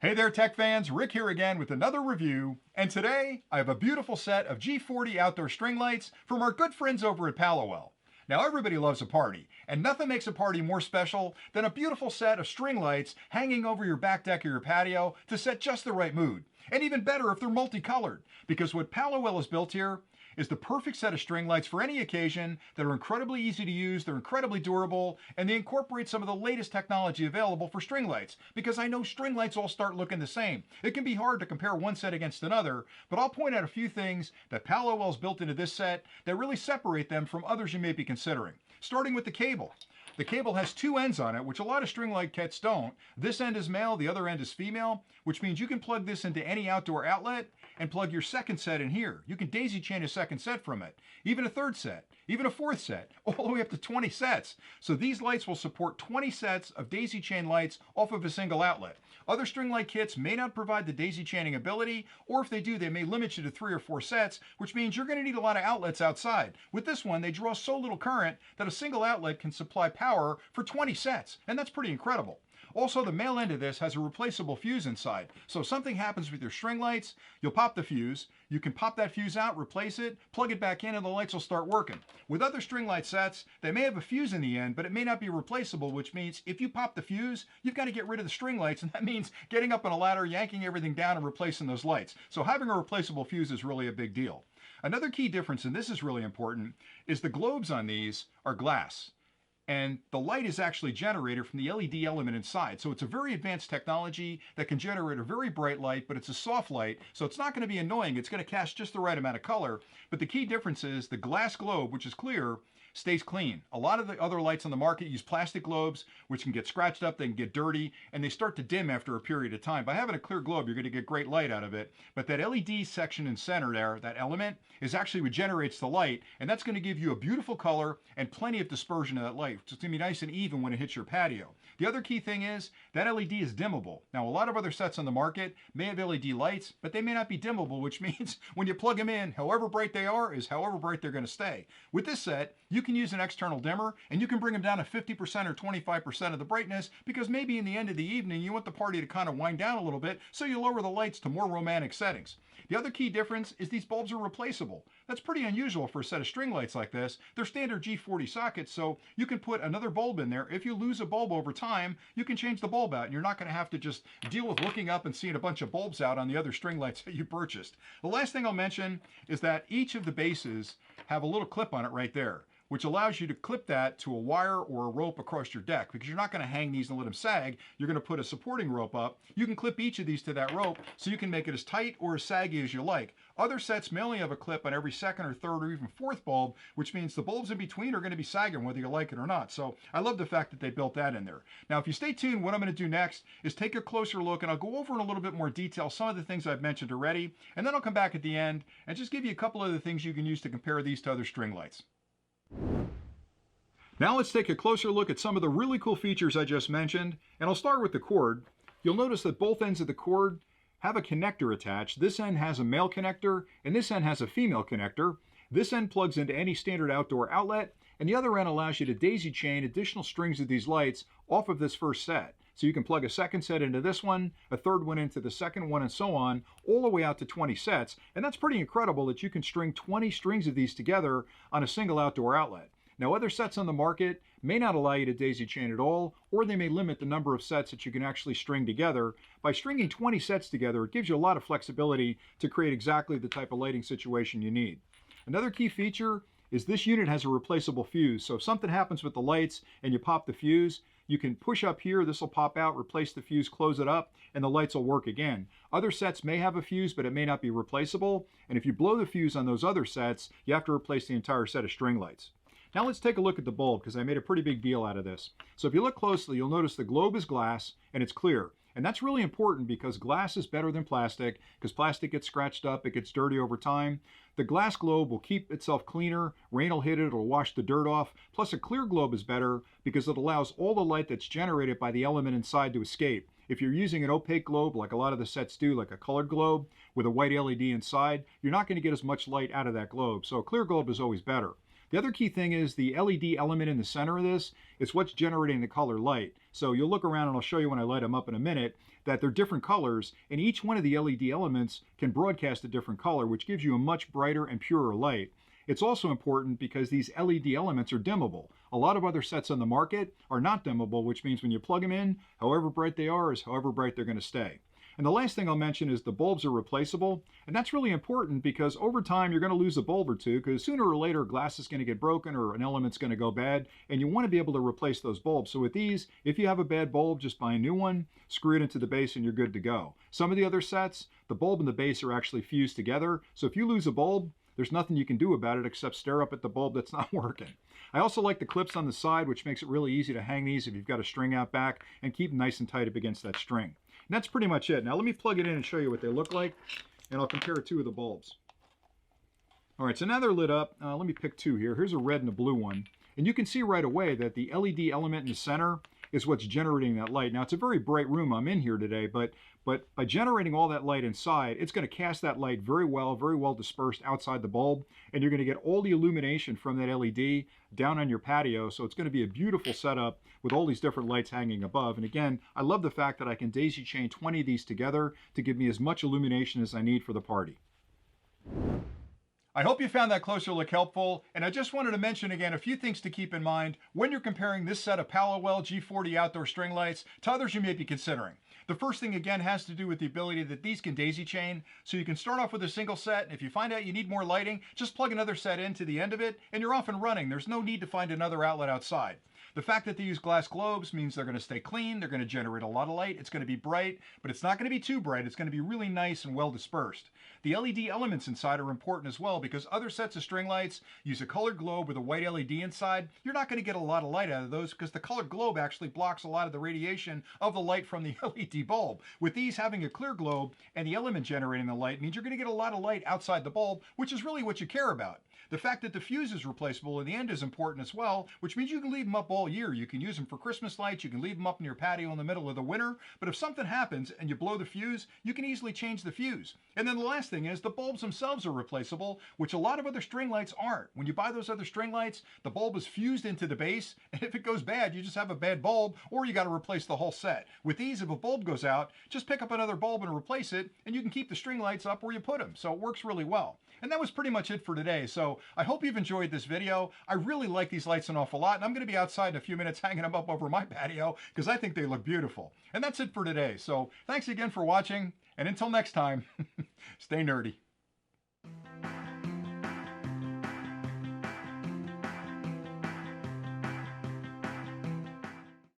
Hey there, tech fans. Rick here again with another review. And today, I have a beautiful set of G40 outdoor string lights from our good friends over at Palawell. Now, everybody loves a party, and nothing makes a party more special than a beautiful set of string lights hanging over your back deck or your patio to set just the right mood. And even better if they're multicolored, because what Palawell has built here is the perfect set of string lights for any occasion that are incredibly easy to use, they're incredibly durable, and they incorporate some of the latest technology available for string lights, because I know string lights all start looking the same. It can be hard to compare one set against another, but I'll point out a few things that Palawell's built into this set that really separate them from others you may be considering. Starting with the cable. The cable has two ends on it, which a lot of string light kits don't. This end is male, the other end is female, which means you can plug this into any outdoor outlet and plug your second set in here. You can daisy chain a second set from it, even a third set, even a fourth set, all the way up to 20 sets. So these lights will support 20 sets of daisy chain lights off of a single outlet. Other string light kits may not provide the daisy chaining ability, or if they do, they may limit you to 3 or 4 sets, which means you're going to need a lot of outlets outside. With this one, they draw so little current that a single outlet can supply power for 20 sets, and that's pretty incredible. Also, the male end of this has a replaceable fuse inside. So if something happens with your string lights, you'll pop the fuse. You can pop that fuse out, replace it, plug it back in, and the lights will start working. With other string light sets, they may have a fuse in the end, but it may not be replaceable, which means if you pop the fuse, you've got to get rid of the string lights, and that means getting up on a ladder, yanking everything down, and replacing those lights. So having a replaceable fuse is really a big deal. Another key difference, and this is really important, is the globes on these are glass. And the light is actually generated from the LED element inside. So it's a very advanced technology that can generate a very bright light, but it's a soft light, so it's not going to be annoying. It's going to cast just the right amount of color. But the key difference is the glass globe, which is clear, stays clean. A lot of the other lights on the market use plastic globes, which can get scratched up, they can get dirty, and they start to dim after a period of time. By having a clear globe, you're going to get great light out of it. But that LED section in center there, that element, is actually what generates the light, and that's going to give you a beautiful color and plenty of dispersion of that light. So it's going to be nice and even when it hits your patio. The other key thing is that LED is dimmable. Now, a lot of other sets on the market may have LED lights, but they may not be dimmable, which means when you plug them in, however bright they are is however bright they're going to stay. With this set, you can use an external dimmer, and you can bring them down to 50% or 25% of the brightness, because maybe in the end of the evening, you want the party to kind of wind down a little bit, so you lower the lights to more romantic settings. The other key difference is these bulbs are replaceable. That's pretty unusual for a set of string lights like this. They're standard G40 sockets, so you can put another bulb in there. If you lose a bulb over time, you can change the bulb out, and you're not going to have to just deal with looking up and seeing a bunch of bulbs out on the other string lights that you purchased. The last thing I'll mention is that each of the bases have a little clip on it right there, which allows you to clip that to a wire or a rope across your deck, because you're not going to hang these and let them sag. You're going to put a supporting rope up. You can clip each of these to that rope, so you can make it as tight or as saggy as you like. Other sets may only have a clip on every second or third or even fourth bulb, which means the bulbs in between are going to be sagging whether you like it or not. So I love the fact that they built that in there. Now, if you stay tuned, what I'm going to do next is take a closer look, and I'll go over in a little bit more detail some of the things I've mentioned already, and then I'll come back at the end and just give you a couple other things you can use to compare these to other string lights. Now let's take a closer look at some of the really cool features I just mentioned, and I'll start with the cord. You'll notice that both ends of the cord have a connector attached. This end has a male connector, and this end has a female connector. This end plugs into any standard outdoor outlet, and the other end allows you to daisy chain additional strings of these lights off of this first set. So you can plug a second set into this one, a third one into the second one, and so on, all the way out to 20 sets. And that's pretty incredible that you can string 20 strings of these together on a single outdoor outlet. Now, other sets on the market may not allow you to daisy chain at all, or they may limit the number of sets that you can actually string together. By stringing 20 sets together, it gives you a lot of flexibility to create exactly the type of lighting situation you need. Another key feature is this unit has a replaceable fuse. So if something happens with the lights and you pop the fuse, you can push up here, this will pop out, replace the fuse, close it up, and the lights will work again. Other sets may have a fuse, but it may not be replaceable. And if you blow the fuse on those other sets, you have to replace the entire set of string lights. Now let's take a look at the bulb, because I made a pretty big deal out of this. So if you look closely, you'll notice the globe is glass and it's clear. And that's really important because glass is better than plastic, because plastic gets scratched up, it gets dirty over time. The glass globe will keep itself cleaner, rain will hit it, it'll wash the dirt off. Plus a clear globe is better because it allows all the light that's generated by the element inside to escape. If you're using an opaque globe, like a lot of the sets do, like a colored globe with a white LED inside, you're not going to get as much light out of that globe. So a clear globe is always better. The other key thing is the LED element in the center of this is what's generating the color light. So you'll look around and I'll show you when I light them up in a minute that they're different colors, and each one of the LED elements can broadcast a different color, which gives you a much brighter and purer light. It's also important because these LED elements are dimmable. A lot of other sets on the market are not dimmable, which means when you plug them in, however bright they are is however bright they're going to stay. And the last thing I'll mention is the bulbs are replaceable, and that's really important because over time you're going to lose a bulb or two, because sooner or later glass is going to get broken or an element's going to go bad, and you want to be able to replace those bulbs. So with these, if you have a bad bulb, just buy a new one, screw it into the base, and you're good to go. Some of the other sets, the bulb and the base are actually fused together, so if you lose a bulb, there's nothing you can do about it except stare up at the bulb that's not working. I also like the clips on the side, which makes it really easy to hang these if you've got a string out back and keep them nice and tight up against that string. And that's pretty much it. Now let me plug it in and show you what they look like, and I'll compare two of the bulbs. All right, so now they're lit up. Let me pick two here. Here's a red and a blue one. And you can see right away that the LED element in the center is what's generating that light. Now, it's a very bright room I'm in here today, but by generating all that light inside, it's going to cast that light very well dispersed outside the bulb, and you're going to get all the illumination from that LED down on your patio. So it's going to be a beautiful setup with all these different lights hanging above. And again, I love the fact that I can daisy chain 20 of these together to give me as much illumination as I need for the party. I hope you found that closer look helpful, and I just wanted to mention again a few things to keep in mind when you're comparing this set of Palawell G40 outdoor string lights to others you may be considering. The first thing again has to do with the ability that these can daisy chain, so you can start off with a single set, and if you find out you need more lighting, just plug another set into the end of it, and you're off and running. There's no need to find another outlet outside. The fact that they use glass globes means they're going to stay clean, they're going to generate a lot of light, it's going to be bright, but it's not going to be too bright, it's going to be really nice and well dispersed. The LED elements inside are important as well because other sets of string lights use a colored globe with a white LED inside. You're not going to get a lot of light out of those because the colored globe actually blocks a lot of the radiation of the light from the LED bulb. With these having a clear globe and the element generating the light means you're going to get a lot of light outside the bulb, which is really what you care about. The fact that the fuse is replaceable in the end is important as well, which means you can leave them up all year. You can use them for Christmas lights, you can leave them up in your patio in the middle of the winter, but if something happens and you blow the fuse, you can easily change the fuse. And then the last thing is the bulbs themselves are replaceable, which a lot of other string lights aren't. When you buy those other string lights, the bulb is fused into the base, and if it goes bad, you just have a bad bulb, or you got to replace the whole set. With these, if a bulb goes out, just pick up another bulb and replace it, and you can keep the string lights up where you put them. So it works really well. And that was pretty much it for today. So I hope you've enjoyed this video. I really like these lights an awful lot, and I'm going to be outside in a few minutes hanging them up over my patio because I think they look beautiful. And that's it for today. So thanks again for watching, and until next time, stay nerdy.